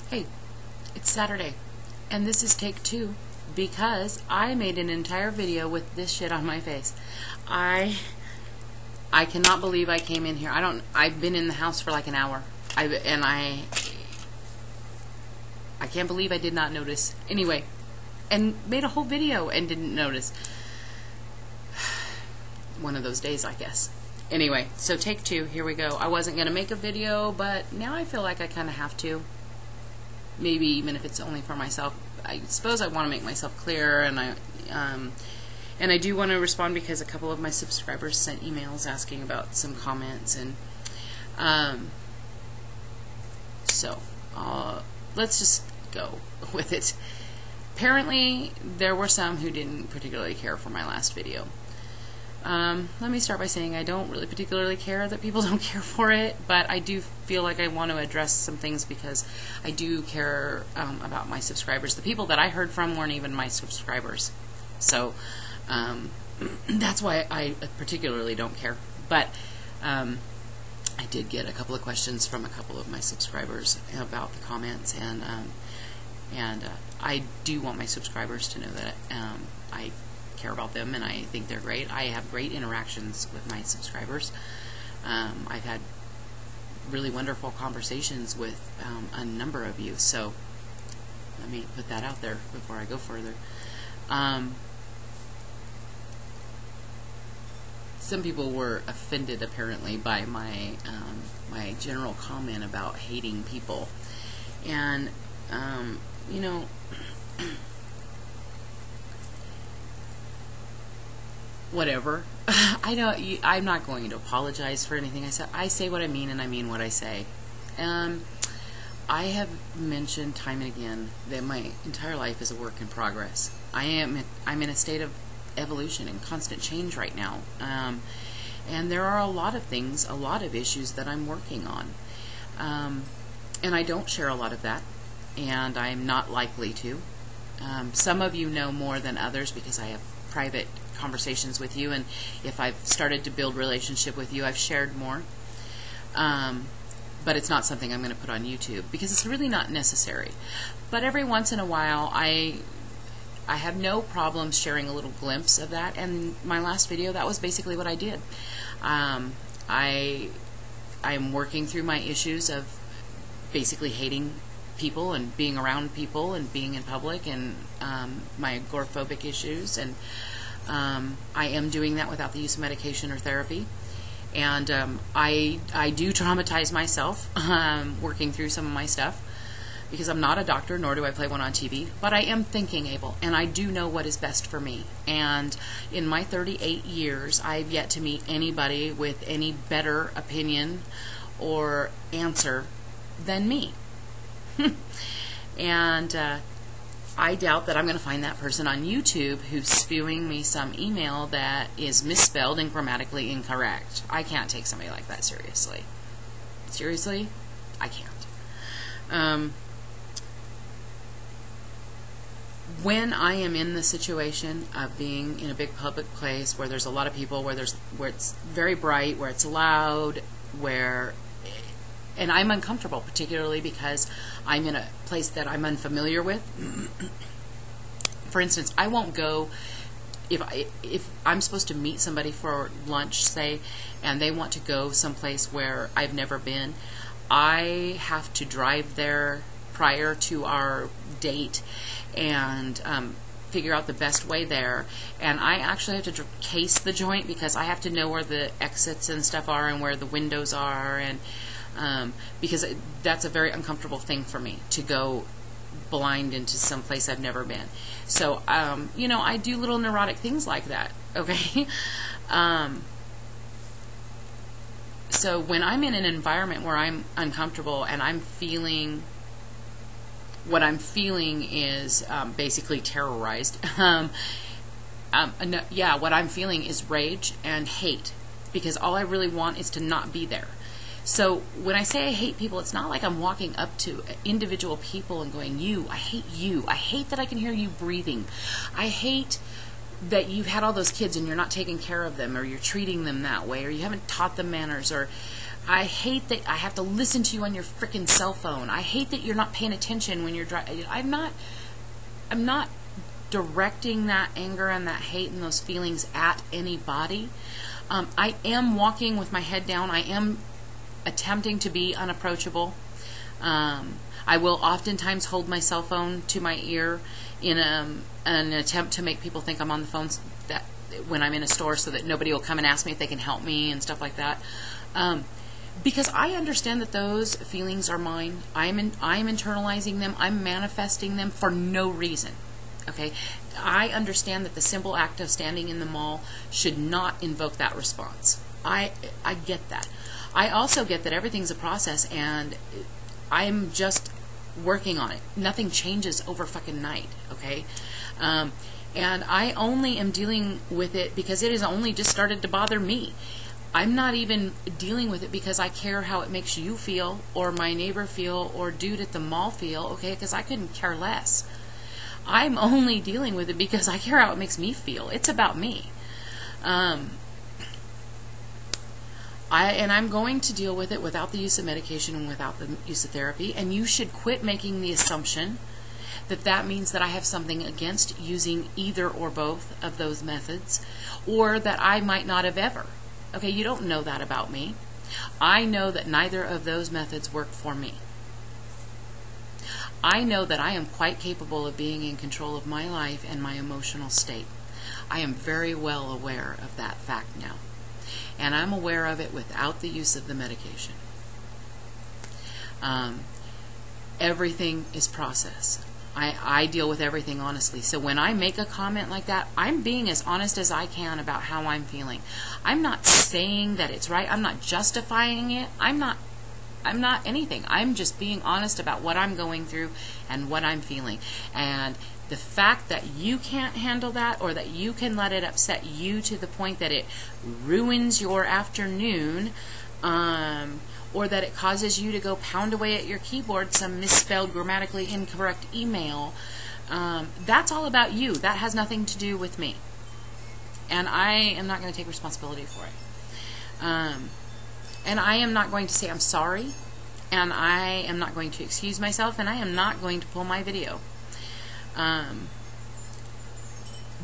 Hey, it's Saturday, and this is take 2 because I made an entire video with this shit on my face. I cannot believe I came in here. I've been in the house for like an hour. I can't believe I did not notice. Anyway, and made a whole video and didn't notice. One of those days, I guess. Anyway, so take 2, here we go. I wasn't going to make a video, but now I feel like I kind of have to. Maybe even if it's only for myself. I suppose I want to make myself clear, and I do want to respond because a couple of my subscribers sent emails asking about some comments, and so let's just go with it. Apparently, there were some who didn't particularly care for my last video. Let me start by saying I don't really particularly care that people don't care for it, but I do feel like I want to address some things because I do care about my subscribers. The people that I heard from weren't even my subscribers, so that's why I particularly don't care. But I did get a couple of questions from a couple of my subscribers about the comments, and I do want my subscribers to know that I care about them, and I think they're great. I have great interactions with my subscribers. I've had really wonderful conversations with a number of you, so let me put that out there before I go further. Some people were offended apparently by my my general comment about hating people, and you know, whatever. I'm not going to apologize for anything I said. I say what I mean, and I mean what I say. I have mentioned time and again that my entire life is a work in progress. I'm in a state of evolution and constant change right now, and there are a lot of things, a lot of issues that I'm working on, and I don't share a lot of that, and I'm not likely to. Some of you know more than others because I have private conversations with you, and if I've started to build relationship with you, I've shared more, but it's not something I'm going to put on YouTube because it's really not necessary. But every once in a while I have no problem sharing a little glimpse of that, and my last video, that was basically what I did. I'm working through my issues of basically hating people and being around people and being in public, and my agoraphobic issues, and I am doing that without the use of medication or therapy, and I do traumatize myself working through some of my stuff because I'm not a doctor, nor do I play one on TV, but I am thinking able, and I do know what is best for me. And in my 38 years, I've yet to meet anybody with any better opinion or answer than me. And I doubt that I'm going to find that person on YouTube who's spewing me some email that is misspelled and grammatically incorrect. I can't take somebody like that seriously. Seriously? I can't. When I am in the situation of being in a big public place where there's a lot of people, where it's very bright, where it's loud, and I'm uncomfortable, particularly because I'm in a place that I'm unfamiliar with. For instance, I won't go if I'm supposed to meet somebody for lunch, say, and they want to go someplace where I've never been. I have to drive there prior to our date and figure out the best way there, and I actually have to case the joint because I have to know where the exits and stuff are and where the windows are, and because that's a very uncomfortable thing for me to go blind into some place I've never been. So you know, I do little neurotic things like that, okay? So when I'm in an environment where I'm uncomfortable and I'm feeling, what I'm feeling is basically terrorized. Yeah, what I'm feeling is rage and hate, because all I really want is to not be there. So when I say I hate people, it's not like I'm walking up to individual people and going, you, I hate you. I hate that I can hear you breathing. I hate that you've had all those kids and you're not taking care of them, or you're treating them that way, or you haven't taught them manners, or I hate that I have to listen to you on your freaking cell phone. I hate that you're not paying attention when you're driving. I'm not directing that anger and that hate and those feelings at anybody. I am walking with my head down. I am attempting to be unapproachable. I will oftentimes hold my cell phone to my ear in an attempt to make people think I'm on the phone when I'm in a store, so that nobody will come and ask me if they can help me and stuff like that. Because I understand that those feelings are mine. I'm internalizing them. I'm manifesting them for no reason. Okay? I understand that the simple act of standing in the mall should not invoke that response. I get that. I also get that everything's a process, and I'm just working on it. Nothing changes over fucking night. Okay? And I only am dealing with it because it has only just started to bother me. I'm not even dealing with it because I care how it makes you feel, or my neighbor feel, or dude at the mall feel, okay, because I couldn't care less. I'm only dealing with it because I care how it makes me feel. It's about me. And I'm going to deal with it without the use of medication and without the use of therapy, and you should quit making the assumption that that means that I have something against using either or both of those methods, or that I might not have ever. Okay, you don't know that about me. I know that neither of those methods work for me. I know that I am quite capable of being in control of my life and my emotional state. I am very well aware of that fact now. And I'm aware of it without the use of the medication. Everything is process. I deal with everything honestly. So when I make a comment like that, I'm being as honest as I can about how I'm feeling. I'm not saying that it's right. I'm not justifying it. I'm not anything. I'm just being honest about what I'm going through and what I'm feeling. And the fact that you can't handle that, or that you can let it upset you to the point that it ruins your afternoon, or that it causes you to go pound away at your keyboard some misspelled, grammatically incorrect email, that's all about you. That has nothing to do with me. And I am not going to take responsibility for it. And I am not going to say I'm sorry, and I am not going to excuse myself, and I am not going to pull my video.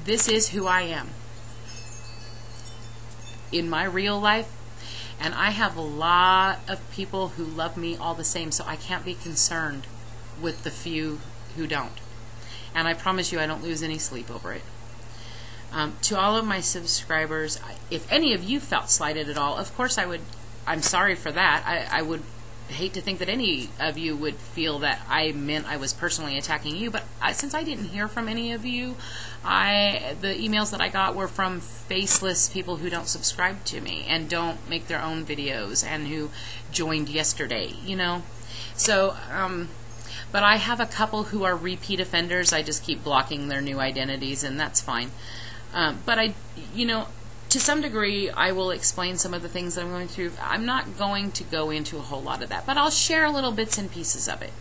This is who I am in my real life. And I have a lot of people who love me all the same, so I can't be concerned with the few who don't. And I promise you I don't lose any sleep over it. To all of my subscribers, if any of you felt slighted at all, of course I'm sorry for that. I would hate to think that any of you would feel that I meant I was personally attacking you, but since I didn't hear from any of you, the emails that I got were from faceless people who don't subscribe to me and don't make their own videos and who joined yesterday, you know. So, but I have a couple who are repeat offenders. I just keep blocking their new identities, and that's fine. But you know, to some degree, I will explain some of the things that I'm going through. I'm not going to go into a whole lot of that, but I'll share little bits and pieces of it.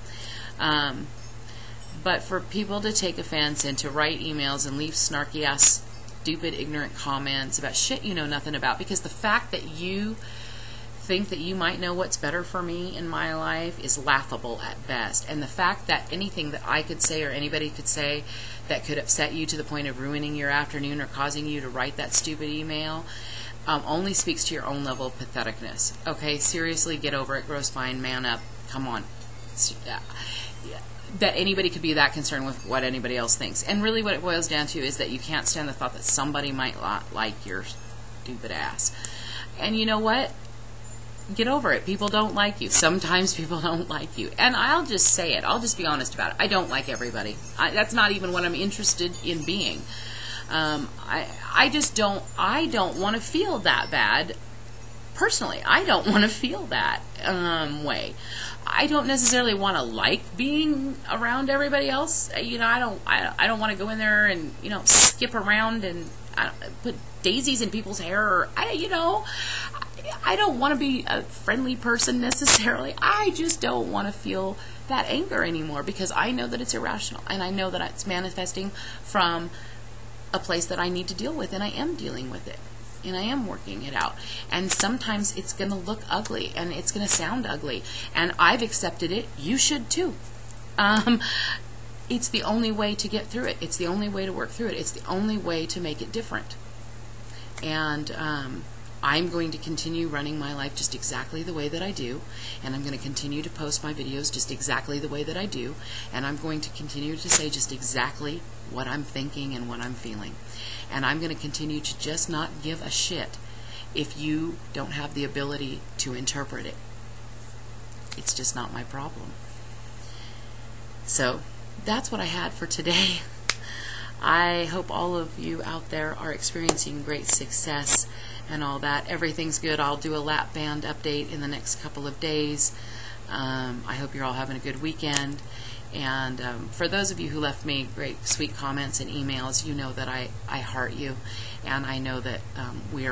But for people to take offense and to write emails and leave snarky-ass, stupid, ignorant comments about shit you know nothing about, because the fact that you think that you might know what's better for me in my life is laughable at best. And the fact that anything that I could say or anybody could say that could upset you to the point of ruining your afternoon or causing you to write that stupid email only speaks to your own level of patheticness. Okay, seriously, get over it, grow spine, man up, come on. That anybody could be that concerned with what anybody else thinks. And really what it boils down to is that you can't stand the thought that somebody might like your stupid ass. And you know what? Get over it. People don't like you. Sometimes people don't like you. And I'll just say it. I'll just be honest about it. I don't like everybody. That's not even what I'm interested in being. I don't want to feel that bad. Personally, I don't want to feel that way. I don't necessarily want to like being around everybody else. You know, I don't want to go in there and, you know, skip around and put daisies in people's hair. Or, I don't want to be a friendly person necessarily. I just don't want to feel that anger anymore, because I know that it's irrational, and I know that it's manifesting from a place that I need to deal with, and I am dealing with it. and I am working it out. And sometimes it's going to look ugly, and it's going to sound ugly, and I've accepted it. You should too. It's the only way to get through it. It's the only way to work through it. It's the only way to make it different. And I'm going to continue running my life just exactly the way that I do, and I'm going to continue to post my videos just exactly the way that I do, and I'm going to continue to say just exactly what I'm thinking and what I'm feeling. And I'm going to continue to just not give a shit if you don't have the ability to interpret it. It's just not my problem. So that's what I had for today. I hope all of you out there are experiencing great success and all that. Everything's good. I'll do a lap band update in the next couple of days. I hope you're all having a good weekend. And for those of you who left me great, sweet comments and emails, you know that I heart you, and I know that we are